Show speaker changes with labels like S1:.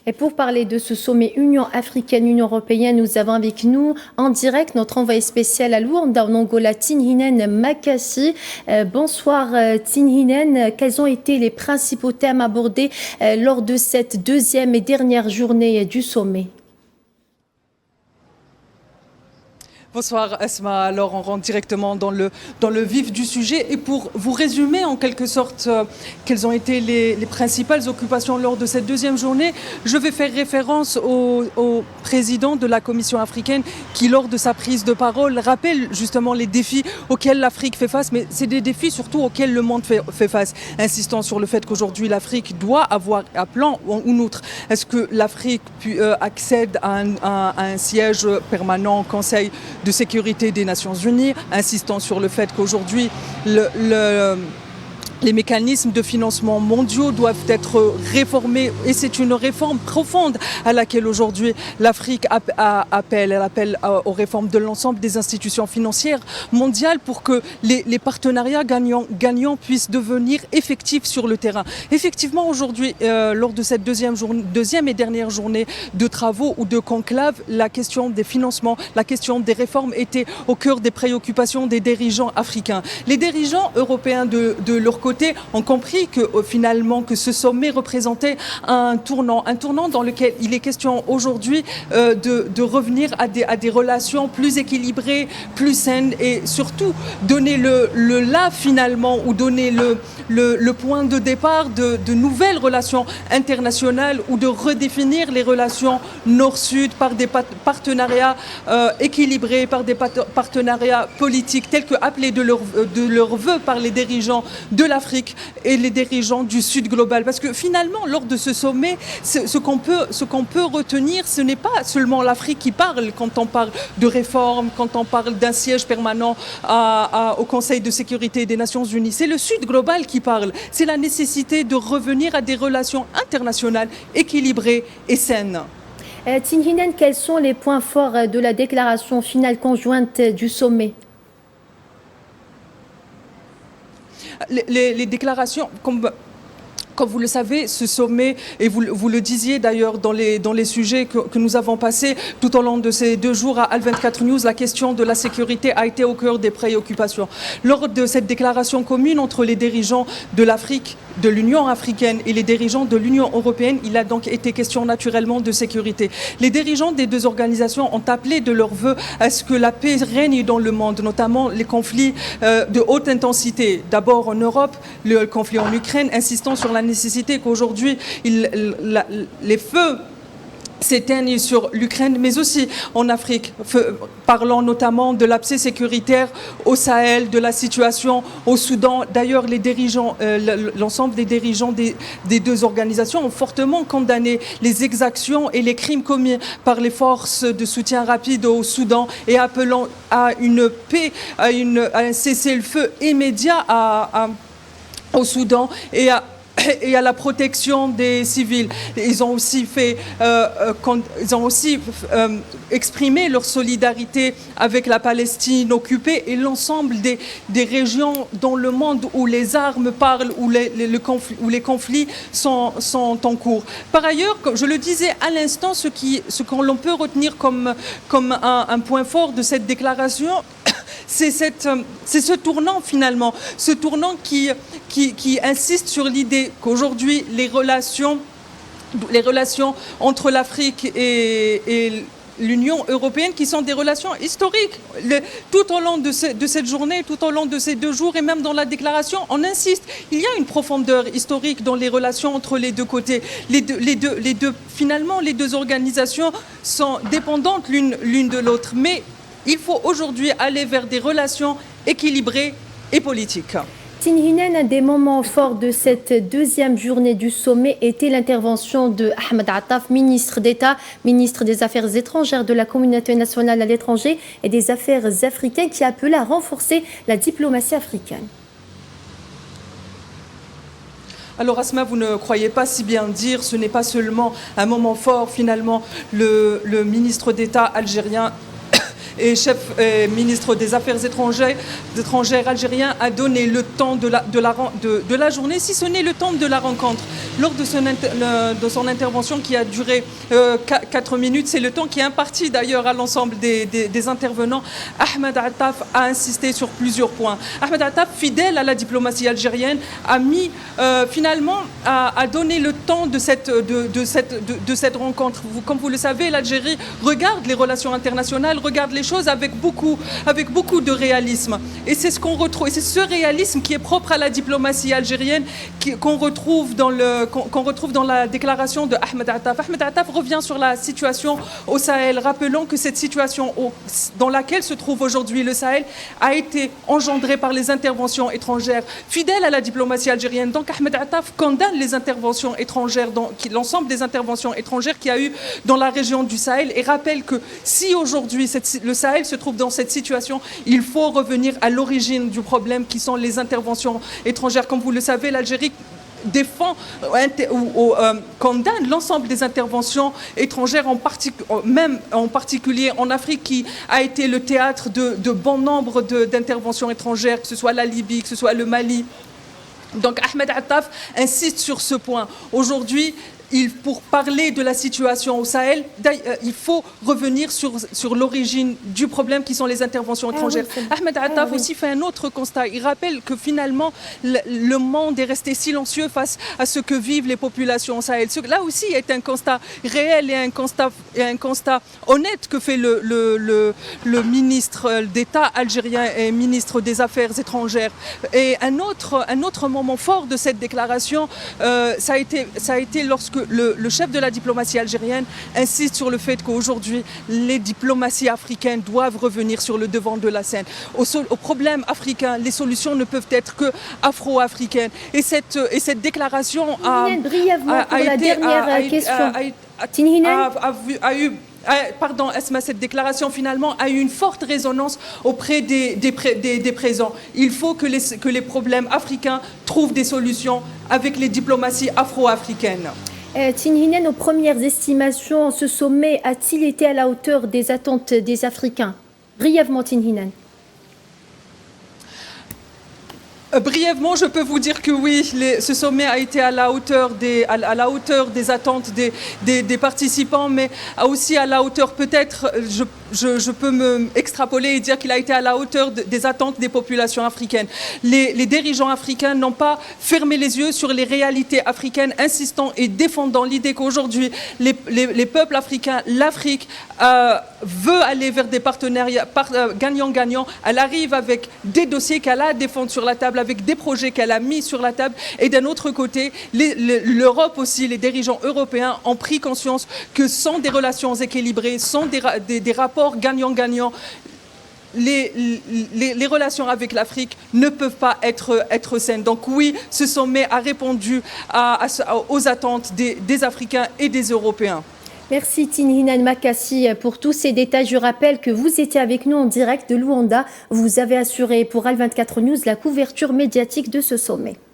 S1: Et pour parler de ce sommet Union africaine-Union européenne, nous avons avec nous en direct notre envoyé spécial à Luanda en Angola, Tinhinen Makassi. Bonsoir Tinhinen, quels ont été les principaux thèmes abordés lors de cette deuxième et dernière journée du sommet?
S2: Bonsoir Asma, alors on rentre directement dans le vif du sujet et pour vous résumer en quelque sorte quelles ont été les principales occupations lors de cette deuxième journée, je vais faire référence au président de la Commission africaine qui lors de sa prise de parole rappelle justement les défis auxquels l'Afrique fait face, mais c'est des défis surtout auxquels le monde fait face, insistant sur le fait qu'aujourd'hui l'Afrique doit avoir un plan ou autre. Est-ce que l'Afrique accède à un siège permanent au Conseil de sécurité des Nations Unies, insistant sur le fait qu'aujourd'hui, les mécanismes de financement mondiaux doivent être réformés et c'est une réforme profonde à laquelle aujourd'hui l'Afrique appelle. Elle appelle aux réformes de l'ensemble des institutions financières mondiales pour que les partenariats gagnants puissent devenir effectifs sur le terrain. Effectivement, aujourd'hui, lors de cette deuxième et dernière journée de travaux ou de conclave, la question des financements, la question des réformes était au cœur des préoccupations des dirigeants africains. Les dirigeants européens de leur côté ont compris que finalement que ce sommet représentait un tournant dans lequel il est question aujourd'hui de revenir à des relations plus équilibrées, plus saines et surtout donner le là finalement ou donner le point de départ de nouvelles relations internationales ou de redéfinir les relations nord-sud par des partenariats équilibrés, par des partenariats politiques tels que appelés de leur vœu par les dirigeants de l'Afrique et les dirigeants du Sud global. Parce que finalement, lors de ce sommet, ce qu'on peut retenir, ce n'est pas seulement l'Afrique qui parle quand on parle de réforme, quand on parle d'un siège permanent au Conseil de sécurité des Nations Unies. C'est le Sud global qui parle. C'est la nécessité de revenir à des relations internationales équilibrées et saines.
S1: Tinhinen, quels sont les points forts de la déclaration finale conjointe du sommet?
S2: Les déclarations, comme vous le savez, ce sommet, et vous le disiez d'ailleurs dans les sujets que nous avons passés tout au long de ces 2 jours à Al24 News, la question de la sécurité a été au cœur des préoccupations. Lors de cette déclaration commune entre les dirigeants de l'Afrique, de l'Union africaine et les dirigeants de l'Union européenne, il a donc été question naturellement de sécurité. Les dirigeants des deux organisations ont appelé de leur vœu à ce que la paix règne dans le monde, notamment les conflits de haute intensité. D'abord en Europe, le conflit en Ukraine, insistant sur la nécessité qu'aujourd'hui les feux s'éteignent sur l'Ukraine, mais aussi en Afrique, parlant notamment de l'abcès sécuritaire au Sahel, de la situation au Soudan. D'ailleurs, les dirigeants, l'ensemble des dirigeants des deux organisations ont fortement condamné les exactions et les crimes commis par les forces de soutien rapide au Soudan et appelant à une paix, à un cessez-le-feu immédiat au Soudan et à la protection des civils. Ils ont aussi exprimé leur solidarité avec la Palestine occupée et l'ensemble des régions dans le monde où les armes parlent, où les conflits sont en cours. Par ailleurs, comme je le disais à l'instant, ce qu'on peut retenir comme un point fort de cette déclaration, c'est ce tournant finalement, ce tournant qui insiste sur l'idée qu'aujourd'hui les relations entre l'Afrique et l'Union européenne, qui sont des relations historiques. Tout au long de cette journée, tout au long de ces 2 jours et même dans la déclaration, on insiste. Il y a une profondeur historique dans les relations entre les deux côtés. Finalement, les deux organisations sont dépendantes l'une de l'autre. Mais il faut aujourd'hui aller vers des relations équilibrées et politiques.
S1: Tinhinen, un des moments forts de cette deuxième journée du sommet était l'intervention de Ahmed Attaf, ministre d'État, ministre des Affaires étrangères de la communauté nationale à l'étranger et des Affaires africaines, qui appelait à renforcer la diplomatie africaine.
S2: Alors Asma, vous ne croyez pas si bien dire, ce n'est pas seulement un moment fort finalement, le ministre d'État algérien et chef ministre des Affaires étrangères algérien, a donné le temps de la journée, si ce n'est le temps de la rencontre. Lors de son intervention qui a duré 4 minutes, c'est le temps qui est imparti d'ailleurs à l'ensemble des intervenants, Ahmed Attaf a insisté sur plusieurs points. Ahmed Attaf, fidèle à la diplomatie algérienne, a donné le temps de cette rencontre. Comme vous le savez, l'Algérie regarde les relations internationales, regarde les choses avec beaucoup de réalisme. Et c'est ce réalisme qui est propre à la diplomatie algérienne qu'on retrouve dans la déclaration de Ahmed Attaf. Ahmed Attaf revient sur la situation au Sahel, rappelant que cette situation dans laquelle se trouve aujourd'hui le Sahel a été engendrée par les interventions étrangères. Fidèle à la diplomatie algérienne, donc Ahmed Attaf condamne les interventions étrangères, l'ensemble des interventions étrangères qu'il y a eu dans la région du Sahel, et rappelle que si aujourd'hui le Sahel se trouve dans cette situation, il faut revenir à l'origine du problème qui sont les interventions étrangères. Comme vous le savez, l'Algérie défend ou condamne l'ensemble des interventions étrangères, même en particulier en Afrique, qui a été le théâtre de bon nombre d'interventions étrangères, que ce soit la Libye, que ce soit le Mali. Donc Ahmed Attaf insiste sur ce point. Aujourd'hui, pour parler de la situation au Sahel, il faut revenir sur l'origine du problème qui sont les interventions étrangères. Ahmed Attaf aussi fait un autre constat. Il rappelle que finalement, le monde est resté silencieux face à ce que vivent les populations au Sahel. Là aussi est un constat réel et un constat honnête que fait le ministre d'État algérien et ministre des Affaires étrangères. Et un autre moment fort de cette déclaration, ça a été lorsque le chef de la diplomatie algérienne insiste sur le fait qu'aujourd'hui, les diplomaties africaines doivent revenir sur le devant de la scène. Au problème africain, les solutions ne peuvent être que afro-africaines. Et cette déclaration cette déclaration finalement a eu une forte résonance auprès des présents. Il faut que les problèmes africains trouvent des solutions avec les diplomaties afro-africaines.
S1: Tin Hinen, aux premières estimations, ce sommet a-t-il été à la hauteur des attentes des Africains? Brièvement, Tin Hinen.
S2: Brièvement, je peux vous dire que oui, ce sommet a été à la hauteur des attentes des participants, mais aussi à la hauteur, peut-être, je peux me extrapoler et dire qu'il a été à la hauteur des attentes des populations africaines. Les dirigeants africains n'ont pas fermé les yeux sur les réalités africaines, insistant et défendant l'idée qu'aujourd'hui, les peuples africains, l'Afrique veut aller vers des partenariats gagnant-gagnant. Elle arrive avec des dossiers qu'elle a à défendre sur la table, avec des projets qu'elle a mis sur la table. Et d'un autre côté, l'Europe aussi, les dirigeants européens ont pris conscience que sans des relations équilibrées, sans des rapports gagnant-gagnant, les relations avec l'Afrique ne peuvent pas être saines. Donc oui, ce sommet a répondu aux attentes des Africains et des Européens.
S1: Merci Tin Hinen Makassi pour tous ces détails. Je rappelle que vous étiez avec nous en direct de Luanda. Vous avez assuré pour Al24 News la couverture médiatique de ce sommet.